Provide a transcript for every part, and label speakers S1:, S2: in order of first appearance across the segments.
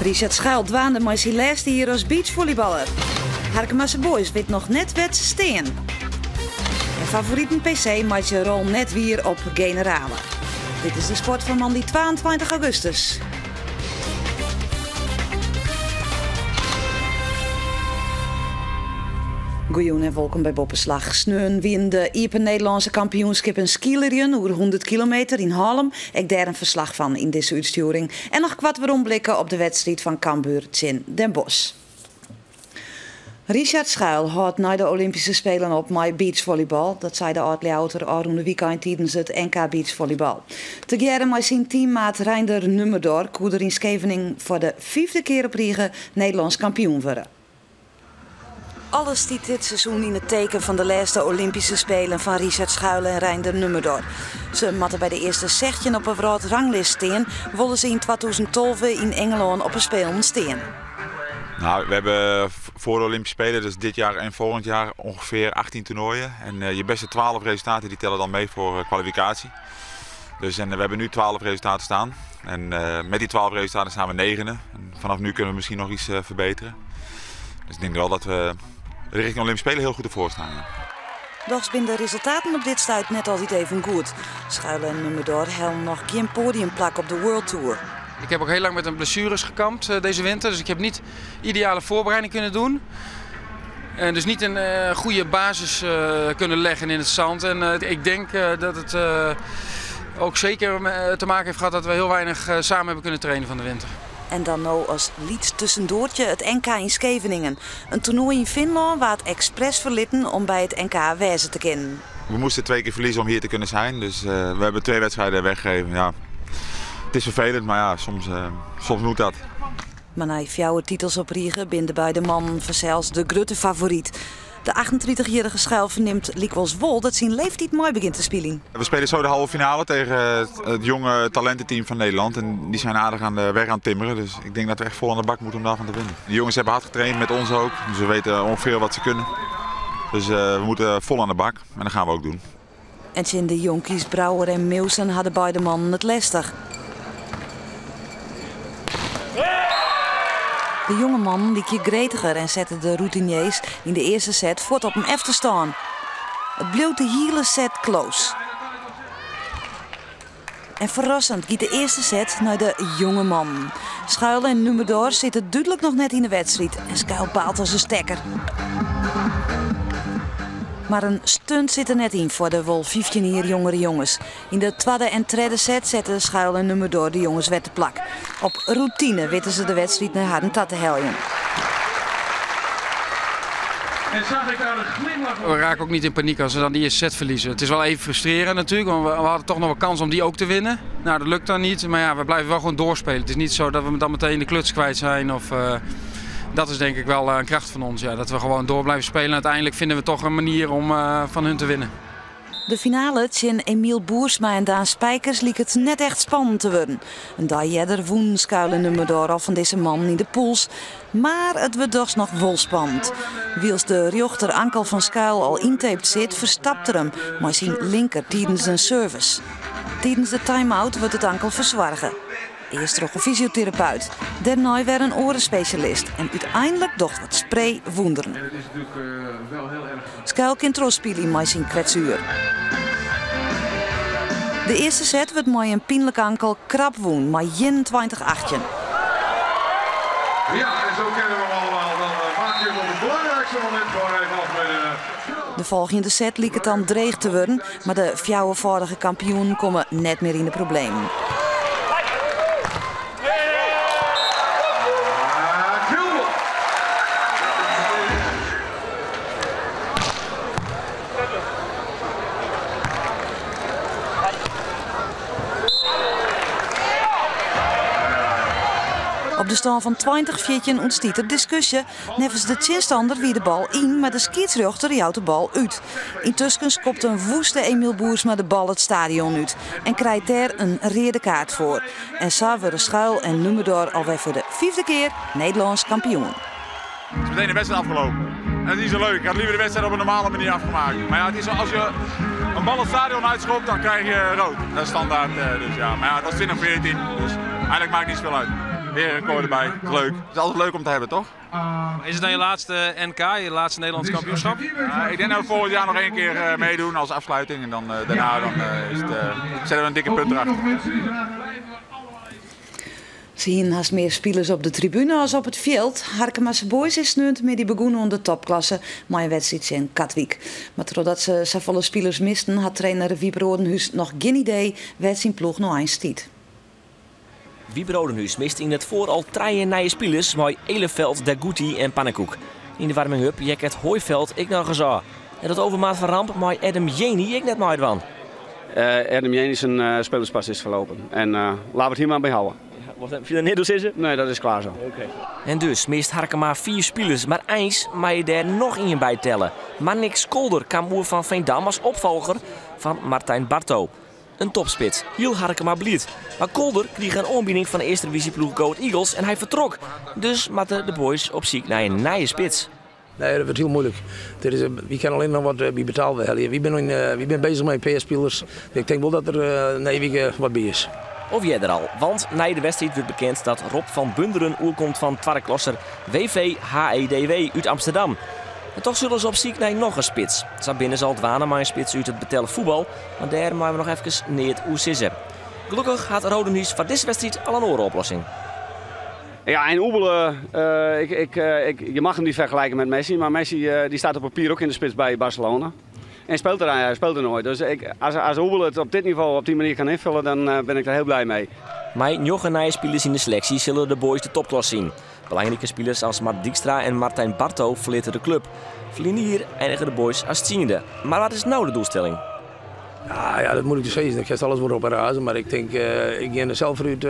S1: Richard Schuil dwaande met zijn laatste hier als beachvolleyballer. Harkemasse Boys weet nog net wat ze steen. En favorieten PC maakt je rol net weer op generale. Dit is de sport van Mandy 22 augustus. Goeien en welkom bij Boppenslag. Sneun wien de Iepen Nederlandse kampioenschap in skileriën over 100 kilometer in Haarlem. Ik daar een verslag van in deze uitsturing. En nog kwart waarom blikken op de wedstrijd van Cambuur in Den Bosch. Richard Schuil houdt na de Olympische Spelen op met beachvolleybal. Dat zei de oud-Leeuter Arroende weekend tijdens het NK beachvolleybal. Tegeer met zijn teammaat Reinder Nummerdoor koer er in Scheveningen voor de 5e keer op rij Nederlands kampioen worden. Alles stiet dit seizoen in het teken van de laatste Olympische Spelen van Richard Schuil en Reinder Nummerdoor. Ze matten bij de eerste zegtje op een groot ranglist steen, willen ze in 2012 in Engeland op een Spelen steen.
S2: Nou, we hebben voor de Olympische Spelen, dus dit jaar en volgend jaar, ongeveer 18 toernooien. En je beste 12 resultaten die tellen dan mee voor kwalificatie. Dus we hebben nu 12 resultaten staan. En met die 12 resultaten staan we 9e. En vanaf nu kunnen we misschien nog iets verbeteren. Dus ik denk wel dat we richting de Olympische Spelen heel goed ervoor staan. Ja.
S1: Doch zijn de resultaten op dit stuit net altijd even goed. Schuil en Nummerdoor hebben nog geen podiumplak op de World Tour.
S3: Ik heb ook heel lang met een blessures gekampt deze winter, dus ik heb niet ideale voorbereiding kunnen doen. Dus niet een goede basis kunnen leggen in het zand. En ik denk dat het ook zeker te maken heeft gehad dat we heel weinig samen hebben kunnen trainen van de winter.
S1: En dan nou als lied tussendoortje het NK in Scheveningen. Een toernooi in Finland waar het expres verlitten om bij het NK wezen te kennen.
S2: We moesten 2 keer verliezen om hier te kunnen zijn, dus we hebben 2 wedstrijden weggegeven. Ja. Het is vervelend, maar ja, soms moet dat.
S1: Maar na 4 titels op Riegen binden beide mannen vanzelfs de grote favoriet. De 38-jarige Schuil verneemt likwijls wol dat zijn leeftijd mooi begint te spelen.
S2: We spelen zo de halve finale tegen het jonge talententeam van Nederland. En die zijn aardig aan de weg aan het timmeren. Dus ik denk dat we echt vol aan de bak moeten om daarvan te winnen. De jongens hebben hard getraind, met ons ook. Dus we weten ongeveer wat ze kunnen. Dus we moeten vol aan de bak. En dat gaan we ook doen.
S1: En in de jonkies Brouwer en Meeuwsen hadden beide mannen het lastig. De jonge man liep je gretiger en zette de routiniers in de eerste set voort op hem F te staan. Het bleef de hele set close. En verrassend gaat de eerste set naar de jonge man. Schuil en Nummerdoor zitten duidelijk nog net in de wedstrijd en Schuil baalt als een stekker. Maar een stunt zit er net in voor de wel 15 jaar jongere jongens. In de tweede en derde set zetten Schuil en Nummerdoor de jongens wet te plak. Op routine weten ze de wedstrijd naar Harden te helpen.
S3: We raken ook niet in paniek als we dan die eerste set verliezen. Het is wel even frustrerend natuurlijk, want we hadden toch nog wel kans om die ook te winnen. Nou, dat lukt dan niet, maar ja, we blijven wel gewoon doorspelen. Het is niet zo dat we dan meteen de kluts kwijt zijn. Dat is denk ik wel een kracht van ons, ja, dat we gewoon door blijven spelen. En uiteindelijk vinden we toch een manier om van hun te winnen.
S1: De finale tussen Emiel Boersma en Daan Spijkers liep het net echt spannend te worden. Een dag eerder woen Schuil en Nummerdoor al van deze man in de pools. Maar het wordt dus nog wel spannend. Wiels de rechter ankel van Schuil al intaped zit, verstapt er hem maar zijn linker tijdens een service. Tijdens de time-out wordt het ankel verzwargen. Eerst nog een fysiotherapeut, daarna weer een orenspecialist en uiteindelijk docht wat spray wonderen. Schuil kan terugspelen met zijn kwetsuur. De eerste set wordt met een pijnlijk ankel krap woen, maar 21-18.
S4: Ja, en zo kennen we hem allemaal. Dan maak je op het belangrijkste moment gewoon even af met
S1: De volgende set liep het dan dreig te worden, maar de 4-voudige kampioen komen net meer in de problemen. Op de stand van 20-14 ontstiet er discussie. Nevens de tegenstander wie de bal in, maar de scheidsrechter houdt de bal uit. Intussen kopt een woeste Emiel Boersma de bal het stadion uit en krijgt daar een rode kaart voor. En zo worden Schuil en Nummerdoor alweer voor de 5e keer Nederlands kampioen.
S2: Het is meteen de wedstrijd afgelopen. En dat is niet zo leuk. Ik had liever de wedstrijd op een normale manier afgemaakt. Maar ja, het is zo, als je een bal het stadion uitschopt, dan krijg je rood. Dat is standaard. Dus ja. Maar ja, dat is 20-14. Dus eigenlijk maakt het niet zoveel uit. weer een record erbij. Leuk. Het is altijd leuk om te hebben, toch?
S3: Is het dan je laatste NK, je laatste Nederlands kampioenschap?
S2: Ik denk dat we volgend jaar nog 1 keer meedoen als afsluiting. En dan, daarna zetten we een dikke punt erachter.
S1: Zien haast meer spelers op de tribune als op het veld. Harkemasse Boys is snunt met die begonnen onder de topklasse, maar een wedstrijd in Katwijk. Maar totdat ze zoveel spelers misten, had trainer Wiep Rodenhuis nog geen idee waar zijn ploeg nog eens stiet.
S5: Wiep Rodenhuis mist in het vooral 3 nieuwe spelers met Eleveld, Daguti en Pannenkoek. In de warming-up jek het Hooiveld ik nog eens aan. En dat overmaat van ramp maar Adam Jeni ik net maar van.
S6: Adam Jeni zijn spelerspas is verlopen. En laten we het hier maar bij houden.
S5: Vind je dat niet dus is het?
S6: Nee, dat is klaar zo.
S5: Okay. En dus mist Harkema 4 spelers, maar eens mag je er nog in bij tellen. Manik Skolder kwam oer van Veendam als opvolger van Martijn Barto. Een topspits, heel Harkema blied. Maar Kolder kreeg een aanbieding van de eerste divisieploeg Go Ahead Eagles en hij vertrok. Dus matten de boys op zoek naar een nieuwe spits.
S7: Nee, dat wordt heel moeilijk. We kunnen alleen nog wat bij betaald werden. We zijn bezig met PS-spelers. Ik denk wel dat er een week wat bij is.
S5: Of jij er al, want na de wedstrijd wordt bekend dat Rob van Bunderen oerkomt van Twarreklosser WV HEDW uit Amsterdam. En toch zullen ze op zoek naar nog een spits. Sabine zal het wanen maar een spits uit het betellen voetbal, maar daar moeten we nog even niet hoe zitten. Gelukkig had Rodenhuis voor deze wedstrijd al een orenoplossing.
S6: Ja, en Oebelen, je mag hem niet vergelijken met Messi, maar Messi die staat op papier ook in de spits bij Barcelona. En speelt er nooit. Dus als Oebelen het op dit niveau op die manier kan invullen, dan ben ik er heel blij mee.
S5: Maar nog een nieuwe spelers in de selectie zullen de boys de topklas zien. Belangrijke spelers als Mart Dijkstra en Martijn Barto verlieten de club. Verliezen hier eindigen de boys als tiende. Maar wat is nou de doelstelling?
S7: Ja, dat moet ik dus zeggen. Ik ga alles worden op herhazen, maar ik denk, ik ga er zelf uit.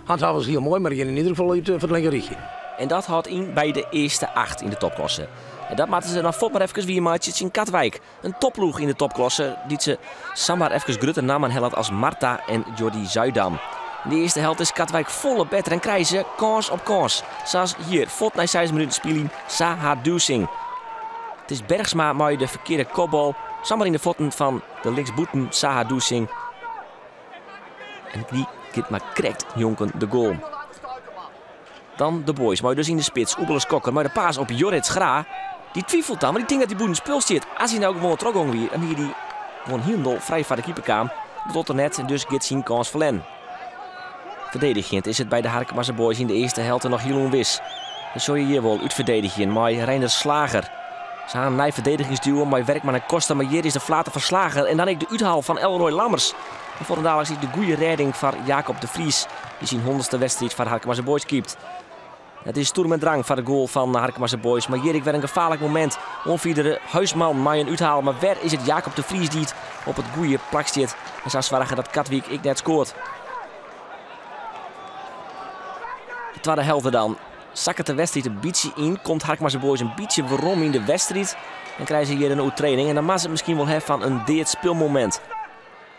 S7: Handhaven is heel mooi, maar ik ga in ieder geval uit voor het linkerrichtje.
S5: En dat houdt in bij de eerste 8 in de topklasse. En dat maakten ze dan vot maar even wie maatjes in Katwijk. Een topploeg in de topklasse die ze samen even groter namen helpt als Marta en Jordi Zuidam. In de eerste helft is Katwijk volle beter en krijgen ze kans op kans. Zoals hier, vot na 6 minuten spelen, Saha Dusing. Het is Bergsma maar de verkeerde kopbal. Samen in de voeten van de linksboeten Saha Dusing. En die kent maar krekt jonken de goal. Dan de boys, maar dus in de spits, Oebeles Kokker, maar de paas op Jorrit Schra. Die twijfelt dan, maar die denkt dat die boet in spel zit. Als hij nou gewoon teruggang weer, en hier die gewoon heel vrij van de keeper kwam. Tot er net, en dus gaat zijn kans verlen. Verdedigend is het bij de Harkemasse boys in de eerste helft nog heel onwis. Dan zou je hier wel uitverdedigen, maar Reiner Slager. Ze gaan een verdedigingsduo, maar Werkman en Costa, maar hier is de flater van Slager. En dan ik de uithaal van Elroy Lammers. En voor een dadelijk is de goede redding van Jacob de Vries, die zijn 100ste wedstrijd van Harkemasse boys keept. Het is stoer met drang van de goal van Harkemasse boys, maar hier werd een gevaarlijk moment. Onvierdere Huisman maar een uithaal, maar waar is het Jacob de Vries die het op het goede plak zit. En zou zwaargen dat Katwijk ik net scoort. De tweede helft dan. Zakken de wedstrijd een beetje in, komt Harkemasse boys een beetje waarom in de wedstrijd. En krijgen ze hier een overtreding en dan mag het misschien wel hebben van een deed speelmoment.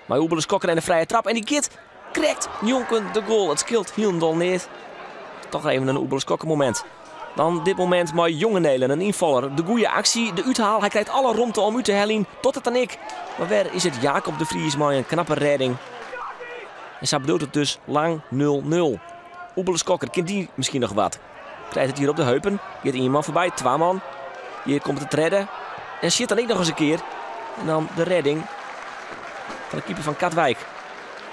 S5: Maar Oebeles Kokker en de vrije trap en die kit krijgt jonken de goal. Het scheelt heel niet. Toch even een Oebeles Kokker moment. Dan dit moment maar Jonge Nelen, een invaller. De goede actie, de uithaal. Hij krijgt alle ruimte om uit te hellen tot het aan ik. Maar waar is het Jacob de Vries maar een knappe redding. En zo bedoelt het dus lang 0-0. Oebeles Kokker, kent die misschien nog wat? Krijgt het hier op de heupen. Gaat iemand voorbij, 2 man. Hier komt het redden. En shit dan ik nog eens een keer. En dan de redding van de keeper van Katwijk.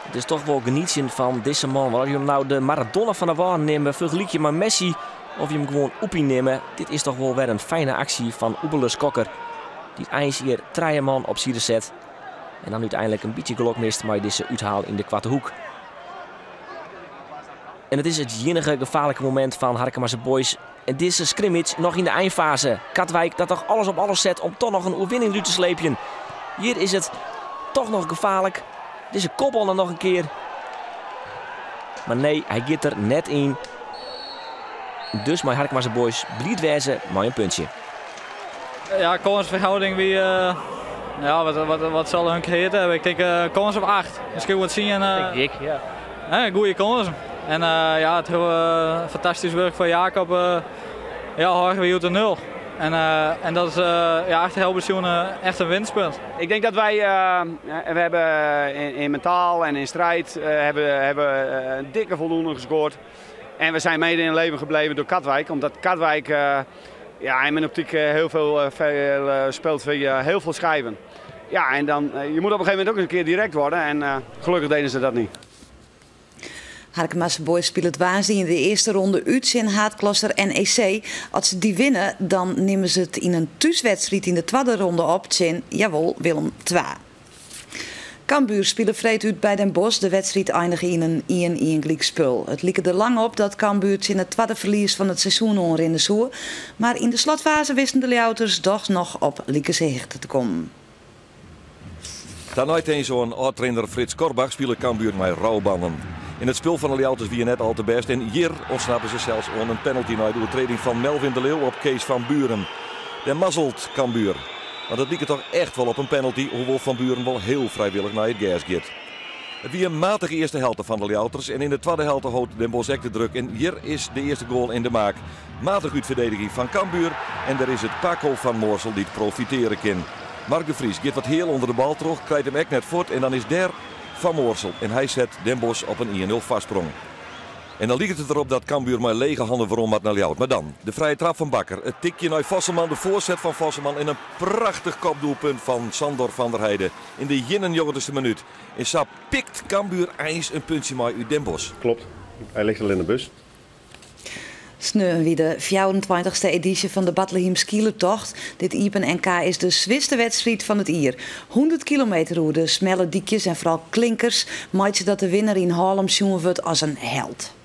S5: Het is toch wel genieten van deze man. Of je hem nou de Maradona van de waan nemen, vergelijk maar Messi. Of je hem gewoon oepie nemen. Dit is toch wel weer een fijne actie van Oebeles Kokker. Die eens hier 3 man op zijde zet. En dan uiteindelijk een beetje geluk mist, maar deze uithaal in de kwarte hoek. En het is het enige gevaarlijke moment van Harkemasse boys. En deze scrimmage nog in de eindfase. Katwijk dat toch alles op alles zet om toch nog een overwinning uit te slepen. Hier is het toch nog gevaarlijk. Deze kopbal dan nog een keer. Maar nee, hij gaat er net in. Dus mijn Harkemasse boys blied wezen, maar een puntje.
S8: Ja, kansverhouding wie... ja, wat zal hun creëren hebben? Ik denk kans op 8. Misschien wat zien.
S5: Denk ik, ja.
S8: Goede kansen. En ja, het heel fantastisch werk van Jacob. Ja, horen we uit de 0. En dat is ja, achter heel seizoen echt een winstpunt.
S6: Ik denk dat wij we hebben in mentaal en in strijd hebben een dikke voldoende gescoord. En we zijn mede in leven gebleven door Katwijk, omdat Katwijk in mijn optiek heel veel speelt via heel veel schijven. Ja, en dan, je moet op een gegeven moment ook eens een keer direct worden en gelukkig deden ze dat niet.
S1: Harkema's boys spelen het waanzin in de eerste ronde uit in Haatklosser NEC. Als ze die winnen, dan nemen ze het in een thuiswedstrijd in de tweede ronde op in, jawel, Willem II. Cambuur spelen vreed uit bij Den Bosch. De wedstrijd eindigde in een 1-1 gelijkspel. Het liep er lang op dat Cambuur in het tweede verlies van het seizoen onrennen zou. Maar in de slotfase wisten de Leeuwters toch nog op Liekezehecht te komen.
S9: Dan uiteen zo'n oud-trainer Frits Korbach speelde Cambuur met rouwbanden. In het spel van de Leeuwters wie je net al te best. En hier ontsnappen ze zelfs aan een penalty na de overtreding van Melvin de Leeuw op Kees van Buren. De mazzelt Cambuur. Want het liep toch echt wel op een penalty, hoewel Van Buren wel heel vrijwillig naar het gas gaat. Het was een matige eerste helft van de Leeuwters en in de tweede helft houdt Den Bosch de druk. En hier is de eerste goal in de maak. Matig uitverdediging van Cambuur en er is het Paco van Moorsel die het profiteren kan. Mark de Vries gaat wat heel onder de bal terug, krijgt hem echt net voort en dan is daar Van Moorsel. En hij zet Den Bosch op een 1-0 vastsprong. En dan ligt het erop dat Cambuur maar lege handen waarom had naar Ljout. Maar dan, de vrije trap van Bakker. Het tikje naar Vosselman, de voorzet van Vosselman. En een prachtig kopdoelpunt van Sandor van der Heijden. In de 91ste minuut. En zo pikt Cambuur eens een puntje maar uit Den Bosch.
S10: Klopt, hij ligt al in de bus.
S1: Sneu wie de 24e editie van de Bethlehem Skielertocht. Dit Iepen NK is de zwiste wedstrijd van het jaar. 100 kilometer door de smelle diekjes en vooral klinkers maakt ze dat de winnaar in Haarlem zien wordt als een held.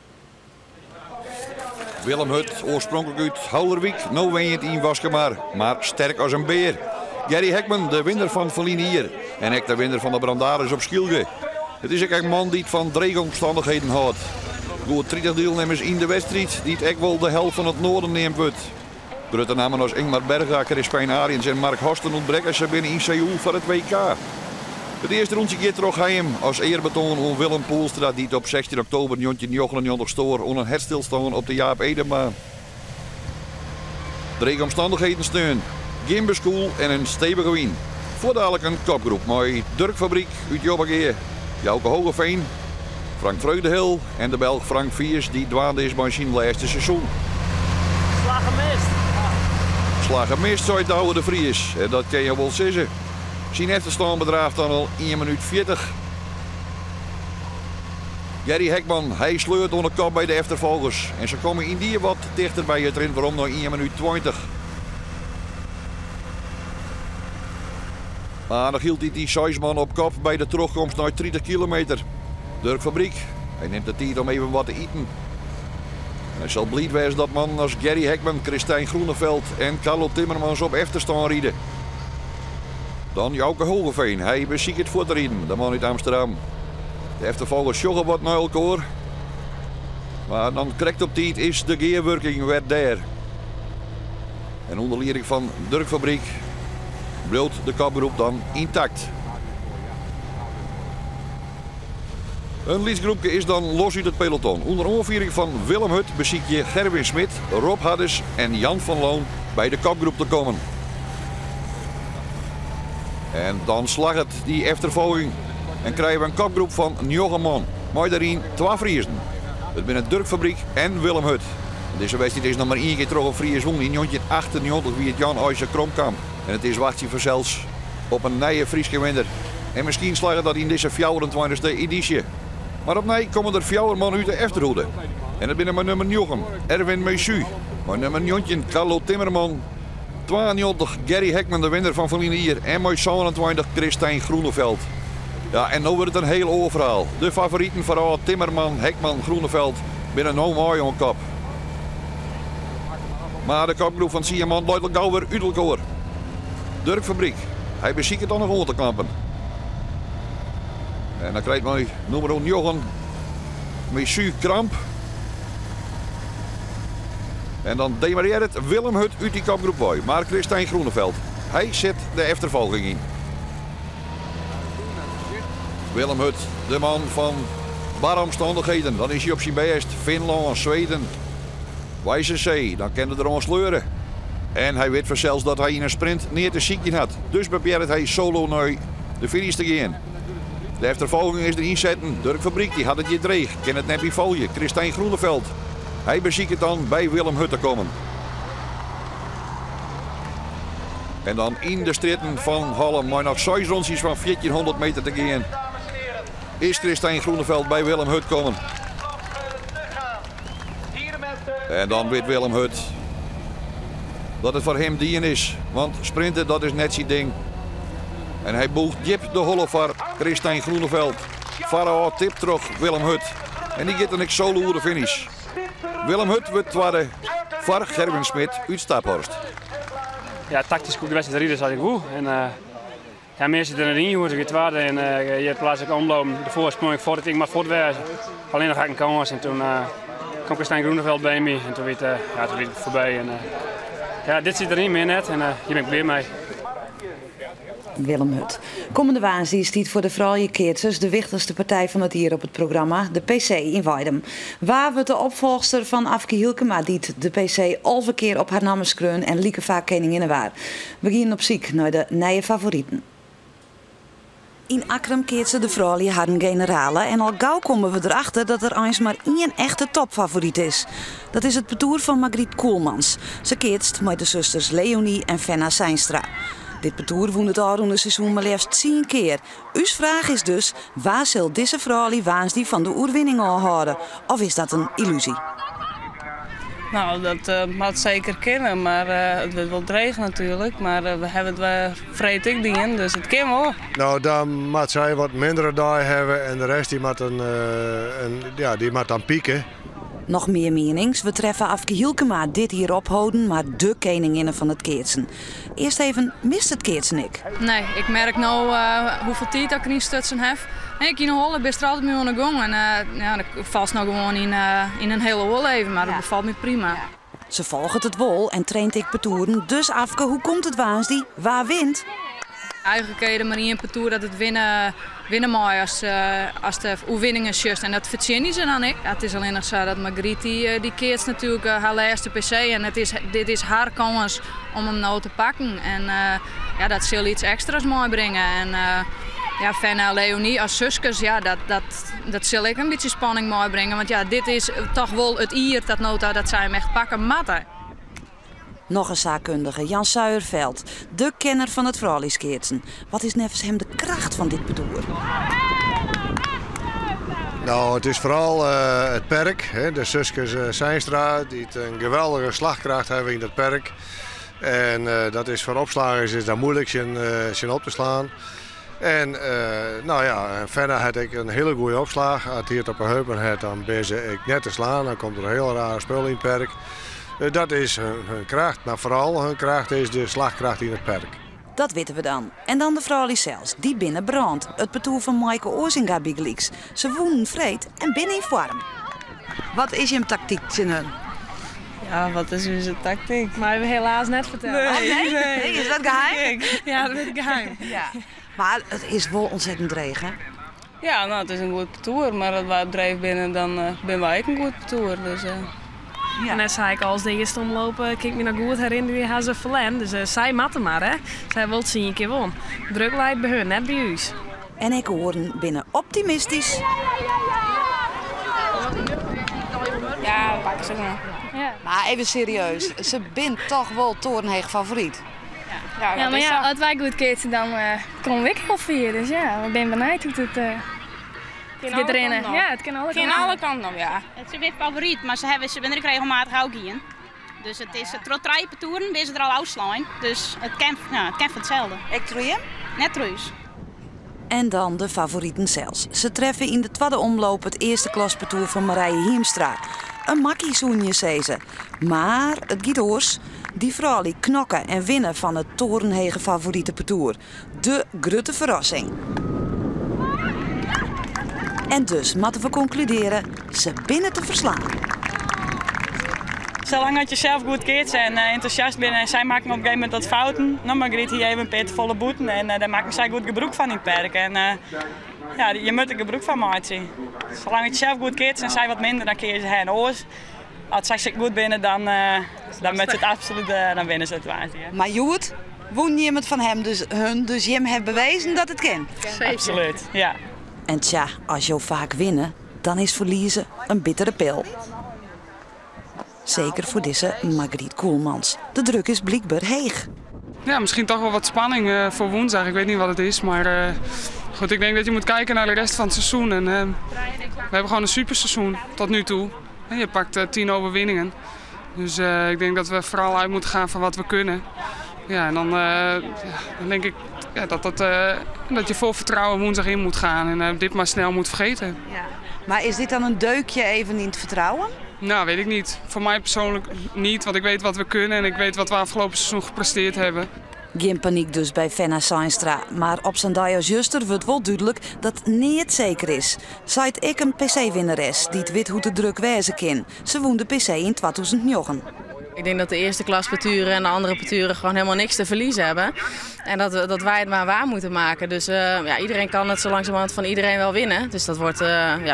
S11: Willem Hut, oorspronkelijk uit Houderwijk, nu wen je het in Waskemaar, maar sterk als een beer. Gerry Hekman, de winnaar van Verlien hier en ik de winnaar van de Brandaris op Schielge. Het is ook een man die het van dreigomstandigheden houdt. Goed 30 deelnemers in de wedstrijd, die het ook wel de helft van het noorden neemt wordt. Grote namen als Ingmar Berga, Crispijn Ariens en Mark Horsten ontbrekken ze binnen in Seoul voor het WK. Het eerste rondje keer terug heim als eerbetoon aan Willem Poelstra die het op 16 oktober 1999 stoor aan een herstilstand op de Jaap Edema. Drie omstandigheden steun, geen beskoel en een stevige win. Voor dadelijk een kopgroep met Dirk Fabriek uit Jobbegeer, Jouke Hogeveen, Frank Vreugdehil en de Belg Frank Viers die dwaande is bij zijn laatste seizoen.
S5: Slag gemist.
S11: Slag gemist, zou de oude de Vries. En dat kan je wel zeggen. Zijn achterstand bedraagt dan al 1 minuut 40. Gerry Hekman, hij sleurt onder de kop bij de achtervolgers. En ze komen in die wat dichter bij het erin, waarom nog 1 minuut 20. Maar dan hield hij die 6 man op kop bij de terugkomst naar 30 kilometer. Dirk Fabriek, hij neemt de tijd om even wat te eten. Hij zal blij wezen dat man als Gerry Hekman, Christijn Groeneveld en Carlo Timmermans op achterstand rieden. Dan Jouke Hogeveen, hij beziekt het voor te rijden, de man uit Amsterdam. De achtervolgers joggen wat naar elkaar. Maar dan correct op tijd is de gearworking weer daar. En onder leiding van Dirk Fabriek blijft de kopgroep dan intact. Een lidsgroepje is dan los uit het peloton. Onder aanvoering van Willem Hut beziek je Gerwin Smit, Rob Hadders en Jan van Loon bij de kopgroep te komen. En dan slag het die achtervolging en krijgen we een kopgroep van 9 man. Maar daarin 2 Friesen. Het zijn Dirk Fabriek en Willem Hut. Deze wedstrijd is nog maar 1 keer terug op Fries won in 1998 wie het Jan Eijzer Kromkamp. En het is wachtje voor zelfs op een nieuwe Friese winnaar. En misschien slagen dat in deze 24e editie. Maar opnieuw komen er 4 man uit de achterhoede. En het binnen met nummer 9, Erwin Meussu. Maar nummer 19, Carlo Timmerman. 92, Gerry Hekman, de winnaar van Verlien hier. En met 27, Christijn Groeneveld. Ja, en nu wordt het een heel overhaal. De favorieten vooral Timmerman, Hekman, Groeneveld binnen nou mooi aan kop. Maar de kopgroep van Sierman luidt gauw weer uit elkaar. Dirk Fabriek, hij beziekt het dan nog aan te klampen. En dan krijgt mij nummer 9, Meussu Kramp. En dan demareert het Willem Hut uit die kopgroep bij. Maar Christijn Groeneveld, hij zet de achtervolging in. Willem Hut, de man van barre omstandigheden. Dan is hij op zijn best. Finland, Zweden, Wijzenzee. Dan kan hij er aan sleuren. En hij weet vanzelfs dat hij in een sprint niet te ziekje had. Dus probeert hij solo naar de finish te gaan. De achtervolging is erin zetten. Dirk Fabriek die had het je dreig. Kan het net niet volgen. Christijn Groeneveld. Hij beziekt het dan bij Willem Hut te komen. En dan in de stritten van Halle, maar nog 6 rondjes van 1400 meter te gaan. Is Christijn Groeneveld bij Willem Hut komen. En dan weet Willem Hut dat het voor hem dien is. Want sprinten, dat is net zijn ding. En hij boegt diep de holle voor Christijn Groeneveld. Farao tip terug Willem Hut. En die gaat dan ik solo de finish. Willem Hut wordt tweede voor Gerwin Smit uit Staphorst.
S12: Ja, tactisch goed geweest, de rieders had ik goed. En ja, mensen er erin hoe ze getwaarden en je hebt laatst ook omlopen. De voorsprong voordat ik maar voortwezen. Alleen nog had ik een kans en toen kwam Christijn Groeneveld bij me en toen werd het voorbij. En, ja, dit zit erin meer net en hier ben ik weer mee.
S1: Willem Hut. Komende woensdag is dit voor de vrouwenkeerters de wichtigste partij van het jaar op het programma, de PC in Weidum. Waar wordt de opvolgster van Afke Hielkema die de PC al een keer op haar namen skreun en lieke vaak koninginnen waar. We gaan op zoek naar de nieuwe favorieten. In Akrum keert ze de vrouwen haar generale en al gauw komen we erachter dat er eens maar één echte topfavoriet is. Dat is het parcours van Margriet Koelmans. Ze keertst met de zusters Leonie en Fenna Seinstra. Dit parcours won het aanroende seizoen maar liefst 10 keer. Uw vraag is dus, waar zal deze vrouw die van de oerwinning aanhouden? Of is dat een illusie?
S13: Nou, dat mag zeker kennen, maar het wordt wel dreig natuurlijk. Maar we hebben het vreet ik dien, dus het kan wel.
S14: Nou, dan moet zij wat mindere dagen hebben en de rest die moet dan pieken.
S1: Nog meer menings. We treffen Afke Hielkema dit hier ophouden, maar de koninginnen van het keertsen. Eerst even, mist het keertsen ik?
S15: Nee, ik merk nou hoeveel tijd ik erin stutsen heb. En ik in een holle best er altijd mee aan de gang. En ja, dan valt nou gewoon in een hele hol even, maar dat bevalt me prima.
S1: Ze volgen het wol en traint ik parcours. Dus Afke, hoe komt het waans waar wint?
S15: Eigenlijk kun je er maar in een parcours dat het winnen mooi als de oefeningen is just. En dat verzin ze dan ik. Ja, het is alleen nog zo dat Margriet die keert natuurlijk haar laatste PC. En dit is haar kans om hem nou te pakken. En ja, dat zal iets extra's mooi brengen. En ja, Fenna en Leonie als zusjes, ja, dat zal ik een beetje spanning mooi brengen. Want ja, dit is toch wel het ier dat nota dat zij hem echt pakken matten.
S1: Nog een zaakkundige, Jan Suijerveld, de kenner van het vrouwenskeertsen. Wat is nevens hem de kracht van dit parcours?
S14: Nou, het is vooral het perk. Hè. De zusjes Seinstra die een geweldige slagkracht hebben in het perk. En dat is voor opslagers is dat moeilijk zijn op te slaan. En nou ja, verder had ik een hele goede opslag. Als hij het op een heupen had, dan ben ik net te slaan. Dan komt er een heel raar spul in het perk. Dat is hun kracht, maar vooral hun kracht is de slagkracht in het perk.
S1: Dat weten we dan. En dan de vrouwen zelfs, die binnen brand. Het parcours van Maaike Oorzinga Bigeliks. Ze woenen vreed en binnen in vorm. Wat is je tactiek in hun?
S13: Ja, wat is onze tactiek?
S16: Maar we helaas net vertellen.
S13: Nee,
S1: is dat geheim?
S13: Ja, dat weet ik geheim.
S1: Ja. Maar het is wel ontzettend dreig, hè?
S13: Ja, nou, het is een goed parcours, maar als wij op drijf binnen, dan ben wij ook een goed parcours. Dus,
S16: ja. En net zei ik al, als de eerste omlopen, kijk ik me nog goed herinneren, die hebben ze verlend. Dus zij matten maar, hè. Zij wil het zien een keer won. Druk lijkt bij hun, net bij ons.
S1: En ik hoor binnen optimistisch.
S13: Ja, we pakken ze gewoon.
S1: Ja. Maar even serieus, ze bent toch wel torenheeg favoriet.
S16: Ja, maar ja, als wij goed keten, dan komen we wel vier. Dus ja, ik ben benieuwd hoe het gaat rennen. Ja, het kan alle kanten op, ja.
S17: Het is weer favoriet, maar ze zijn er regelmatig ook in. Dus het is trotrijpe toeren, ben ze er al uitslaan. Dus het kan van hetzelfde.
S1: Ik troeien?
S17: Net truus.
S1: En dan de favorieten zelfs. Ze treffen in de tweede omloop het eerste klasparcours van Marije Hiemstra. Een makkie zoenje, zei ze. Maar het gaat oors. Die vrouwen knokken en winnen van het torenhege favoriete parcours. De grote verrassing. En dus moeten we concluderen, ze binnen te verslaan.
S13: Zolang dat je zelf goed keert en enthousiast bent en zij maken op een gegeven moment wat fouten, dan mag Margriet hier even een beetje volle boeten en daar maken zij goed gebruik van in het perk. En ja, je moet er gebruik van maken. Zolang je zelf goed keert en zij wat minder, dan keer je hen oors. Als zij zich goed binnen, dan met het absoluut, dan winnen ze het waard. Ja.
S1: Maar Joet, woon iemand van hem, dus Jim heeft bewezen dat het kan.
S13: Absoluut, ja.
S1: En tja, als je vaak winnen, dan is verliezen een bittere pil. Zeker voor deze Margriet Koelmans. De druk is blijkbaar heeg.
S18: Ja, misschien toch wel wat spanning voor woensdag. Ik weet niet wat het is, maar goed, ik denk dat je moet kijken naar de rest van het seizoen. En, we hebben gewoon een superseizoen tot nu toe. En je pakt 10 overwinningen. Dus ik denk dat we vooral uit moeten gaan van wat we kunnen. Ja, en dan denk ik dat je vol vertrouwen woensdag in moet gaan en dit maar snel moet vergeten.
S1: Ja. Maar is dit dan een deukje even in het vertrouwen?
S18: Nou, weet ik niet. Voor mij persoonlijk niet, want ik weet wat we kunnen en ik weet wat we afgelopen seizoen gepresteerd hebben.
S1: Geen paniek dus bij Fenna Seinstra, maar op zijn dag als juster wordt wel duidelijk dat niet zeker is. Zijt ik een PC-winnares die het weet hoe de druk wezen kan. Ze won de PC in 2009.
S19: Ik denk dat de eerste klas beturen en de andere beturen gewoon helemaal niks te verliezen hebben. En dat wij het maar waar moeten maken. Dus iedereen kan het zo langzamerhand van iedereen wel winnen. Dus dat wordt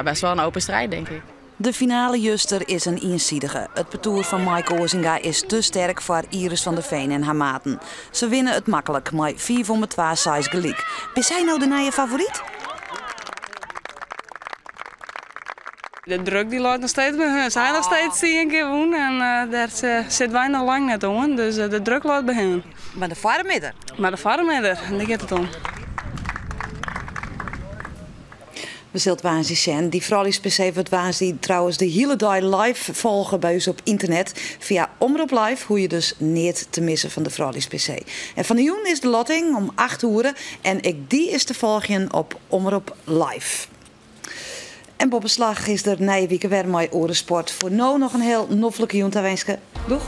S19: best wel een open strijd, denk ik.
S1: De finale juster is een eenzijdige. Het parcours van Maaike Ozinga is te sterk voor Iris van der Veen en haar maten. Ze winnen het makkelijk, maar 4 van de 2 size gelijk. Ben zij nou de nieuwe favoriet?
S20: De druk die loopt nog steeds bij hun. Zij nog steeds 10 keer woen en daar zit wij nog lang net om. Dus de druk loopt bij hun.
S1: Maar de varmidder?
S20: Maar de varmidder, daar gaat het om.
S1: We zullen waanzin zijn. Die Frolies PC wordt waanzin trouwens de hele dag live volgen bij ons op internet. Via Omroep Live, hoe je dus niet te missen van de Frolies PC. En van de joen is de lotting om 8 uur. En die is te volgen op Omroep Live. En Bobbeslag is er na je week weer mooi orensport. Voor nu nog een heel noffelijke joen te wensen. Doeg!